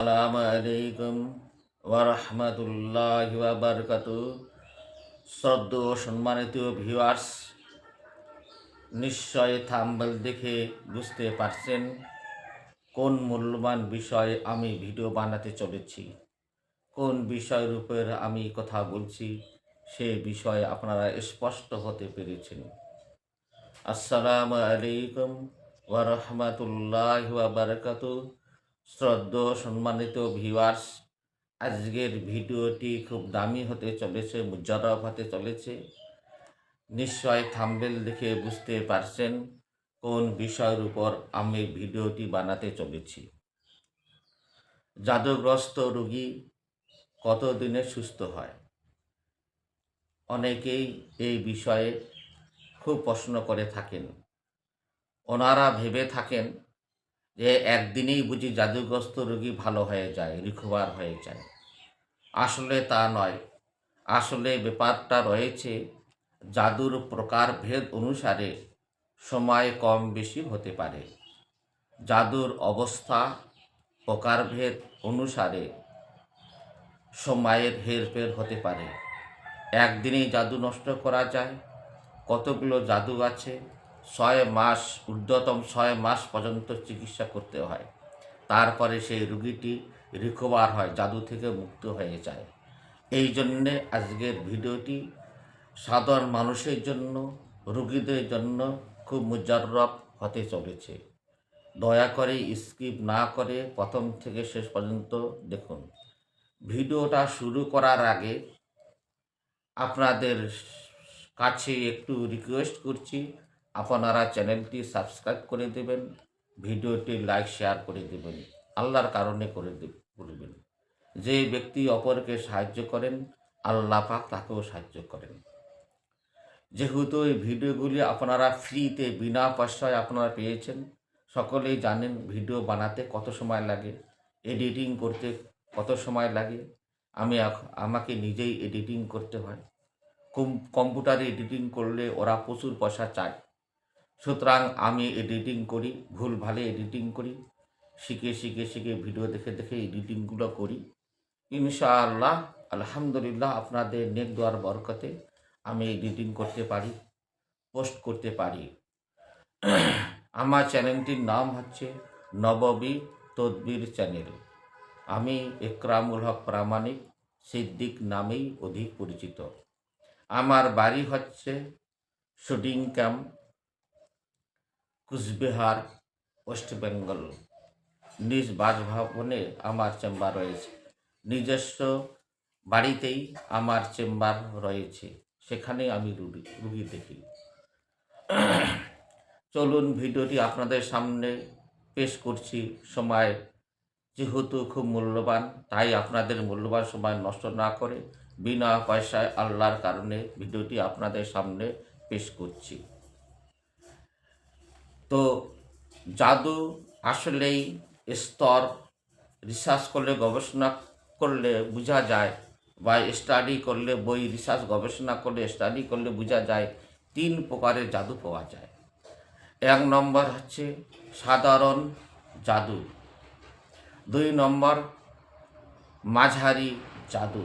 আসসালামু আলাইকুম ওয়া রাহমাতুল্লাহি ওয়া বারাকাতুহু। শ্রদ্ধেয় ও সম্মানিত ভিউয়ার্স, নিশ্চয় থাম্বনেল দেখে বুঝতে পারছেন কোন মূল্যবান বিষয়ে আমি ভিডিও বানাতে চলেছি। কোন বিষয়ের উপর আমি কথা বলছি সে বিষয়ে আপনারা স্পষ্ট হতে পেরেছেন। আসসালামু আলাইকুম ওয়া রাহমাতুল্লাহি ওয়া বারাকাতুহু। শ্রদ্ধেয় সম্মানিত ভিউয়ার্স, আজকের ভিডিওটি খুব দামি হতে চলেছে, মুজাররব হতে চলেছে। নিশ্চয় থাম্বনেল দেখে বুঝতে পারছেন কোন বিষয়ের উপর আমি ভিডিওটি বানাতে চলেছি। জাদুগ্রস্ত রোগী কতদিনে সুস্থ হয়? অনেকেই এই বিষয়ে খুব প্রশ্ন করে থাকেন। ওনারা ভেবে থাকেন যে একদিনেই বুঝি জাদুগ্রস্ত রোগী ভালো হয়ে যায়, রিকভার হয়ে যায়। আসলে তা নয়। আসলে ব্যাপারটা রয়েছে জাদুর প্রকারভেদ অনুসারে সময় কম বেশি হতে পারে। জাদুর অবস্থা প্রকারভেদ অনুসারে সময়ের হেরফের হতে পারে। একদিনেই জাদু নষ্ট করা যায়। কতগুলো জাদু আছে, 6 মাস, ঊর্ধ্বতম 6 মাস পর্যন্ত চিকিৎসা করতে হয়। তারপরে সেই রোগীটি রিকভার হয়, জাদু থেকে মুক্ত হয়ে যায়। এই জন্যে আজকের ভিডিওটি সাধারণ মানুষের জন্য, রোগীদের জন্য খুব মুজাররব হতে চলেছে। দয়া করে স্কিপ না করে প্রথম থেকে শেষ পর্যন্ত দেখুন। ভিডিওটা শুরু করার আগে আপনাদের কাছে একটু রিকোয়েস্ট করছি, আপনারা চ্যানেলটি সাবস্ক্রাইব করে দেবেন, ভিডিওটি লাইক শেয়ার করে দেবেন, আল্লাহর কারণে করবেন। যে ব্যক্তি অপরকে সাহায্য করেন, আল্লাহ পাক তাকেও সাহায্য করেন। যেহেতু এই ভিডিওগুলি আপনারা ফ্রিতে বিনা পয়সায় আপনারা পেয়েছেন, সকলেই জানেন ভিডিও বানাতে কত সময় লাগে, এডিটিং করতে কত সময় লাগে। আমাকে নিজেই এডিটিং করতে হয়। কম্পিউটারে এডিটিং করলে ওরা প্রচুর পয়সা চায়। সুতরাং আমি এডিটিং করি, ভুলভালে এডিটিং করি, শিখে ভিডিও দেখে এডিটিংগুলো করি। ইনশাআল্লাহ, আলহামদুলিল্লাহ, আপনাদের নেক দোয়ার বরকতে আমি এডিটিং করতে পারি, পোস্ট করতে পারি। আমার চ্যানেলটির নাম হচ্ছে নববী তদবির চ্যানেল। আমি একরামুল হক প্রামাণিক সিদ্দিক নামেই অধিক পরিচিত। আমার বাড়ি হচ্ছে shooting camp, Cooch Behar, West Bengal. নিজ বাসভবনে আমার চেম্বার রয়েছে। নিজস্ব বাড়িতেই আমার চেম্বার রয়েছে, সেখানে আমি রুগী দেখি। চলুন ভিডিওটি আপনাদের সামনে পেশ করছি। সময় যেহেতু খুব মূল্যবান, তাই আপনাদের মূল্যবান সময় নষ্ট না করে বিনা পয়সায় আল্লাহর কারণে ভিডিওটি আপনাদের সামনে পেশ করছি। তো জাদু আসলেই স্তর রিসার্চ করলে, গবেষণা করলে বোঝা যায়, বা স্টাডি করলে, বই রিসার্চ গবেষণা করলে, স্টাডি করলে বোঝা যায় 3 প্রকারের জাদু পাওয়া যায়। 1 নম্বর হচ্ছে সাধারণ জাদু, 2 নম্বর মাঝারি জাদু,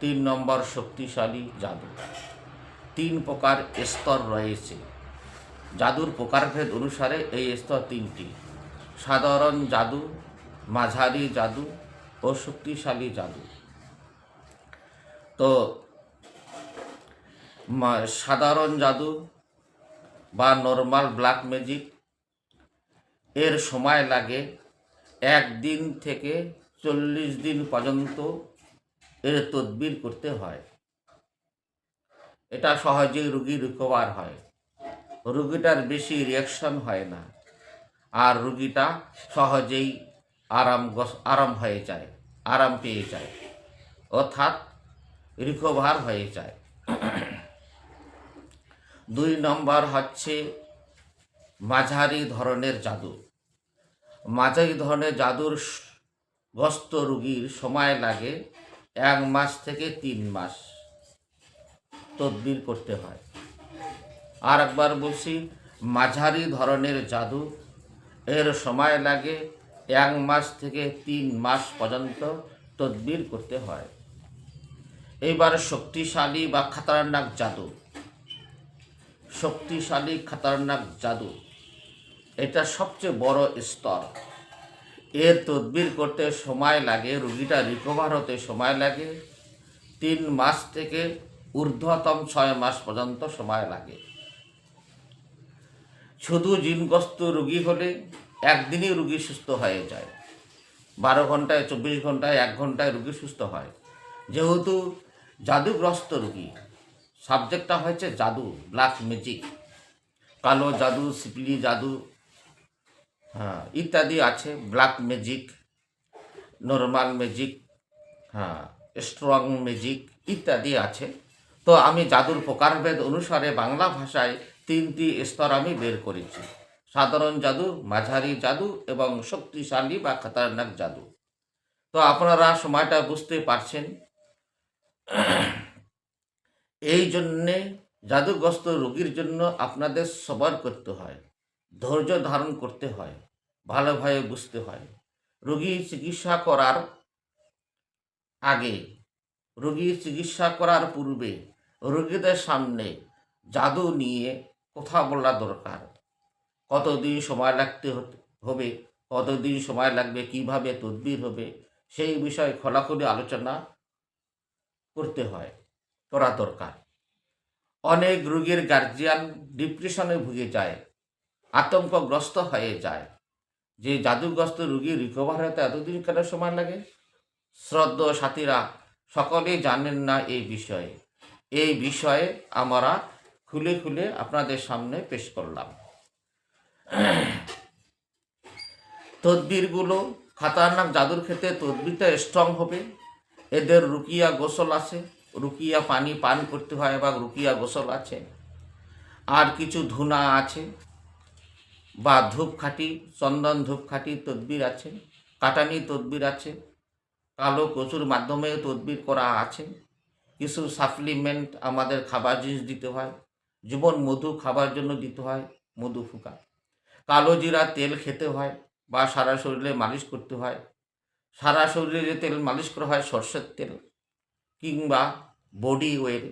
3 নম্বর শক্তিশালী জাদু। 3 প্রকার স্তর রয়েছে। জাদুর প্রকারভেদ অনুসারে এই স্তর 3টি: সাধারণ জাদু, মাঝারি জাদু ও শক্তিশালী জাদু। তো সাধারণ জাদু বা নর্মাল ব্ল্যাক ম্যাজিক এর সময় লাগে 1 দিন থেকে 40 দিন পর্যন্ত এর তদবির করতে হয়। এটা সহজেই রোগী রিকভার হয়, রোগীটার বেশি রিয়াকশন হয় না, আর রোগীটা সহজেই আরাম হয়ে যায়, আরাম পেয়ে যায়, অর্থাৎ রিকভার হয়ে যায়। 2 নম্বর হচ্ছে মাঝারি ধরনের জাদু। মাঝারি ধরনের জাদুর গ্রস্ত রোগীর সময় লাগে 1 মাস থেকে 3 মাস তদবির করতে হয়। আর একবার বলছি, মাঝারি ধরনের জাদু এর সময় লাগে 1 মাস থেকে 3 মাস পর্যন্ত তদবির করতে হয়। এইবার শক্তিশালী বা খতরনাক জাদু, শক্তিশালী খতরনাক জাদু এটা সবচেয়ে বড় স্তর। এর তদবির করতে সময় লাগে, রুগীটা রিকভার হতে সময় লাগে 3 মাস থেকে ঊর্ধ্বতম 6 মাস পর্যন্ত সময় লাগে। শুধু জিনগ্রস্ত রুগী হলে একদিনই রুগী সুস্থ হয়ে যায়, 12 ঘন্টায়, 24 ঘন্টায়, 1 ঘন্টায় রুগী সুস্থ হয়। যেহেতু জাদুগ্রস্ত রুগী, সাবজেক্টটা হয়েছে জাদু, ব্ল্যাক ম্যাজিক, কালো জাদু, সিপলি জাদু, হ্যাঁ ইত্যাদি আছে। ব্ল্যাক ম্যাজিক, নর্মাল ম্যাজিক, হ্যাঁ স্ট্রং ম্যাজিক ইত্যাদি আছে। তো আমি জাদুর প্রকারভেদ অনুসারে বাংলা ভাষায় 3টি স্তর আমি বের করেছি: সাধারণ জাদু, মাঝারি জাদু এবং শক্তিশালী বা খতরনাক জাদু। তো আপনারা সময়টা বুঝতে পারছেন। এই জন্যে জাদুগ্রস্ত রোগীর জন্য আপনাদের সবর করতে হয়, ধৈর্য ধারণ করতে হয়, ভালোভাবে বুঝতে হয়। রোগী চিকিৎসা করার আগে, রোগীর চিকিৎসা করার পূর্বে রোগীদের সামনে জাদু নিয়ে কথা বলা দরকার। কতদিন সময় লাগতে হবে, কতদিন সময় লাগবে, কিভাবে তদবির হবে, সেই বিষয়ে খোলাখুলি আলোচনা করতে হয়, করা দরকার। অনেক রোগীর গার্জিয়ান ডিপ্রেশনে ভুগে যায়, আতঙ্কগ্রস্ত হয়ে যায় যে জাদুগ্রস্ত রোগী রিকভার হতে এতদিন কেন সময় লাগে। শ্রদ্ধ সাথীরা সকলেই জানেন না এই বিষয়ে। এই বিষয়ে আমরা খুলে খুলে আপনাদের সামনে পেশ করলাম। তদবিরগুলো খতরনাক জাদুর ক্ষেত্রে তদবিরটা স্ট্রং হবে। এদের রুকিয়া গোসল আছে, রুকিয়া পানি পান করতে হয় এবং রুকিয়া গোসল আছে। আর কিছু ধুনা আছে বা ধূপকাঠি, চন্দন ধূপকাঠি তদবির আছে, কাটানি তদবির আছে, কালো কচুর মাধ্যমে তদবির করা আছে। কিছু সাপ্লিমেন্ট আমাদের খাবার জিনিস দিতে হয়, জীবন মধু খাবার জন্য দিতে হয়, মধু ফুকা, কালো জিরা তেল খেতে হয় বা সারা শরীরে মালিশ করতে হয়। সারা শরীরে যে তেল মালিশ করা হয় সর্ষের তেল কিংবা বডি অয়েল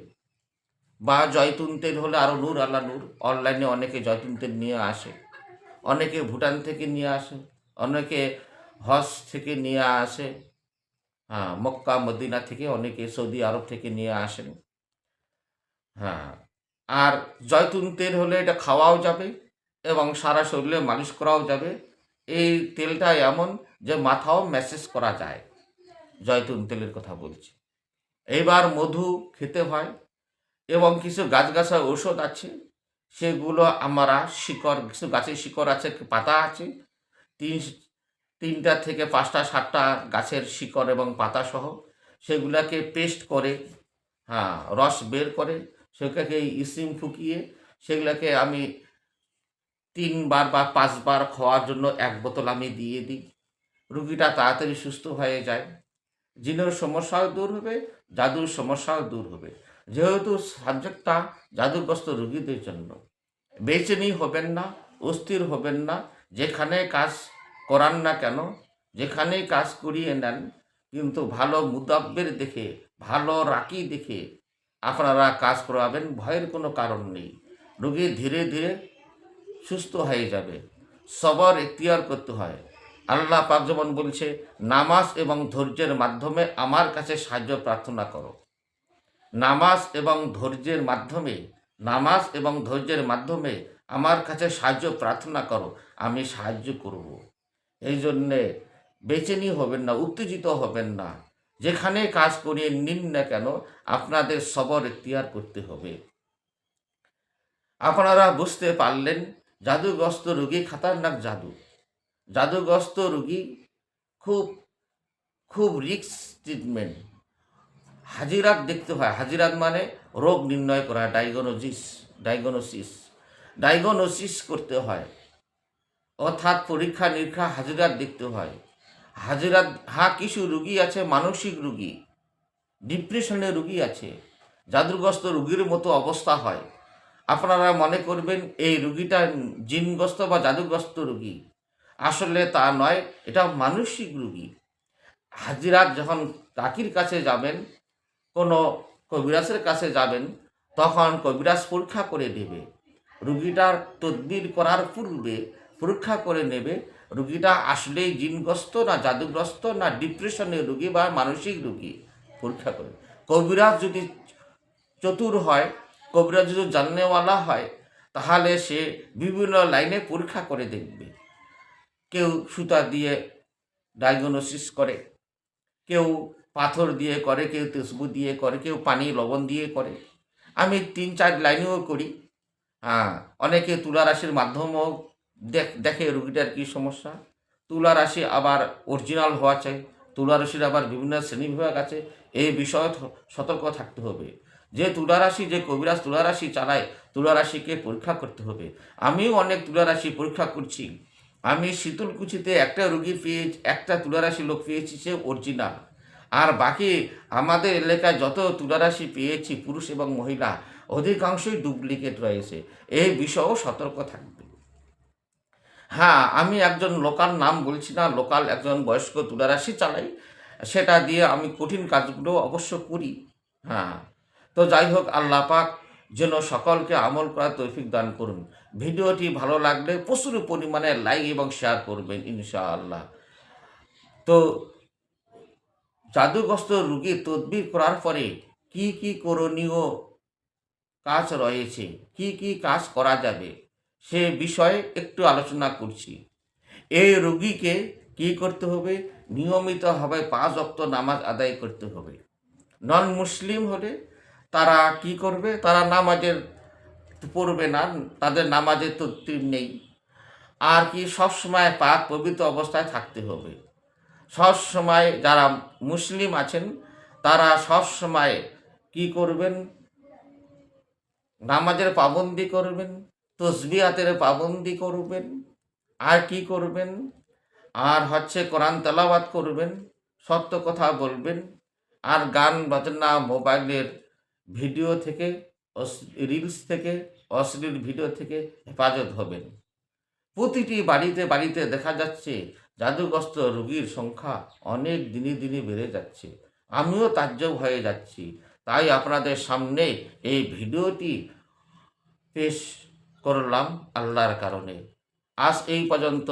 বা জয়তুন তেল হলে আরও নূর আল্লাহ নূর। অনলাইনে অনেকে জয়তুন তেল নিয়ে আসে, অনেকে ভুটান থেকে নিয়ে আসে, অনেকে হজ থেকে নিয়ে আসে, হ্যাঁ মক্কা মদিনা থেকে, অনেকে সৌদি আরব থেকে নিয়ে আসেন। হ্যাঁ, আর জয়তুন তেল হলে এটা খাওয়াও যাবে এবং সারা শরীরে মালিশ করাও যাবে। এই তেলটা এমন যে মাথাও ম্যাসেজ করা যায়, জয়তুন তেলের কথা বলছি। এইবার মধু খেতে হয় এবং কিছু গাছগাছা ঔষধ আছে, সেগুলো আমরা শিকড়, কিছু গাছের শিকড় আছে, পাতা আছে, 3টা থেকে 5টা 7টা গাছের শিকড় এবং পাতা সহ সেগুলাকে পেস্ট করে, হ্যাঁ রস বের করে সেগুলোকে ইসিম ফুকিয়ে সেগুলোকে আমি 3 বার বা 5 বার খাওয়ার জন্য 1 বোতল আমি দিয়ে দিই। রুগীটা তাড়াতাড়ি সুস্থ হয়ে যায়। জিনের সমস্যাও দূর হবে, জাদুর সমস্যাও দূর হবে। যেহেতু সাবজেক্টটা জাদুগ্রস্ত রোগীদের জন্য, বেচেনি হবেন না, অস্থির হবেন না। যেখানে কাজ করান না কেন, যেখানেই কাজ করিয়ে নেন, কিন্তু ভালো মুদাব্বের দেখে, ভালো রাকি দেখে আপনারা কাজ করাবেন, ভয়ের কোনো কারণ নেই। রোগী ধীরে ধীরে সুস্থ হয়ে যাবে। সবর এখতিয়ার করতে হয়। আল্লাহ পাক যেমন বলছে, নামাজ এবং ধৈর্যের মাধ্যমে আমার কাছে সাহায্য প্রার্থনা করো। নামাজ এবং ধৈর্যের মাধ্যমে, নামাজ এবং ধৈর্যের মাধ্যমে আমার কাছে সাহায্য প্রার্থনা করো, আমি সাহায্য করব। এই জন্যে বেচেনি হবেন না, উত্তেজিত হবেন না। যেখানে কাজ করিয়ে নিন না কেন, আপনাদের সবর এখতিয়ার করতে হবে। আপনারা বুঝতে পারলেন জাদুগ্রস্ত রোগী খতরনাক জাদু। জাদুগ্রস্ত রোগী খুব খুব রিস্ক ট্রিটমেন্ট। হাজিরাত দেখতে হয়। হাজিরাত মানে রোগ নির্ণয় করা, ডায়াগনোসিস করতে হয়, অর্থাৎ পরীক্ষা নিরীক্ষা হাজিরাত দেখতে হয়। হাজিরাত, হ্যাঁ কিছু রুগী আছে মানসিক রুগী, ডিপ্রেশনের রুগী আছে, জাদুগ্রস্ত রুগীর মতো অবস্থা হয়। আপনারা মনে করবেন এই রুগীটা জিনগ্রস্ত বা জাদুগ্রস্ত রুগী, আসলে তা নয়, এটা মানসিক রোগী। হাজিরা যখন কাকির কাছে যাবেন, কোনো কবিরাজের কাছে যাবেন, তখন কবিরাজ পরীক্ষা করে নেবে। রুগীটার তদবির করার পূর্বে পরীক্ষা করে নেবে রুগীটা আসলেই জিনগ্রস্ত না জাদুগ্রস্ত না ডিপ্রেশনের রুগী বা মানসিক রুগী পরীক্ষা করে। কবিরাজ যদি চতুর হয়, কবিরাজ যদি জাননেওয়ালা হয়, তাহলে সে বিভিন্ন লাইনে পরীক্ষা করে দেখবে। কেউ সুতা দিয়ে ডায়াগনোসিস করে, কেউ পাথর দিয়ে করে, কেউ তেসবু দিয়ে করে, কেউ পানি লবণ দিয়ে করে। আমি 3-4 লাইনেও করি। হ্যাঁ, অনেকে তুলা রাশির মাধ্যমেও দেখে রুগীটার কী সমস্যা। তুলা রাশি আবার অরিজিনাল হওয়া চাই। তুলা রাশির আবার বিভিন্ন শ্রেণীবিভাগ আছে। এই বিষয়ে সতর্ক থাকতে হবে। যে তুলা রাশি, যে কবিরাজ তুলা রাশি চালায়, তুলা রাশিকে পরীক্ষা করতে হবে। আমিও অনেক তুলা রাশি পরীক্ষা করছি। আমি শীতলকুচিতে একটা তুলা রাশি লোক পেয়েছি, সে অরিজিনাল। আর বাকি আমাদের এলাকায় যত তুলারাশি পেয়েছি, পুরুষ এবং মহিলা, অধিকাংশই ডুপ্লিকেট রয়েছে। এই বিষয়েও সতর্ক থাকবে। হ্যাঁ, আমি একজন লোকাল, নাম বলছি না, লোকাল একজন বয়স্ক তুলারাশি চালাই। সেটা দিয়ে আমি কঠিন কাজগুলো অবশ্য করি। হ্যাঁ, তো যাই হোক, আল্লাহ পাক যেন সকলকে আমল করার তৌফিক দান করুন। ভিডিওটি ভালো লাগলে প্রচুর পরিমাণে লাইক এবং শেয়ার করবেন ইনশাআল্লাহ। তো জাদুগ্রস্ত রোগী তদবির করার পরে কি কি করণীয় কাজ রয়েছে, কি কি কাজ করা যাবে, সে বিষয়ে একটু আলোচনা করছি। এই রোগীকে কি করতে হবে? নিয়মিতভাবে 5 ওয়াক্ত নামাজ আদায় করতে হবে। নন মুসলিম হলে তারা কি করবে? তারা নামাজের পড়বে না, তাদের নামাজের তরতিব নেই। আর কি সবসময় পাক পবিত্র অবস্থায় থাকতে হবে। সবসময় যারা মুসলিম আছেন তারা সবসময় কি করবেন? নামাজের পাবন্দি করবেন, তসবিহাতের পাবন্দি করবেন, আর কি করবেন? আর হচ্ছে কোরআন তেলাওয়াত করবেন, সত্য কথা বলবেন, আর গান বাজনা, মোবাইলের ভিডিও থেকে, রিলস থেকে, অশ্লীল ভিডিও থেকে হেফাজত হবেন। প্রতিটি বাড়িতে বাড়িতে দেখা যাচ্ছে জাদুগ্রস্ত রোগীর সংখ্যা অনেক দিনে দিনে বেড়ে যাচ্ছে। আমিও তাজ্জব হয়ে যাচ্ছি। তাই আপনাদের সামনে এই ভিডিওটি পেশ করলাম আল্লাহর কারণে। আজ এই পর্যন্ত,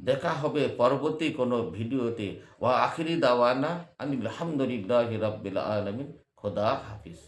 দেখা হবে পরবর্তী কোনো ভিডিওতে। ওয়া আখিরি দাওয়ানা আনিল হামদুলিল্লাহি রাব্বিল আলামিন। খোদা হাফিজ।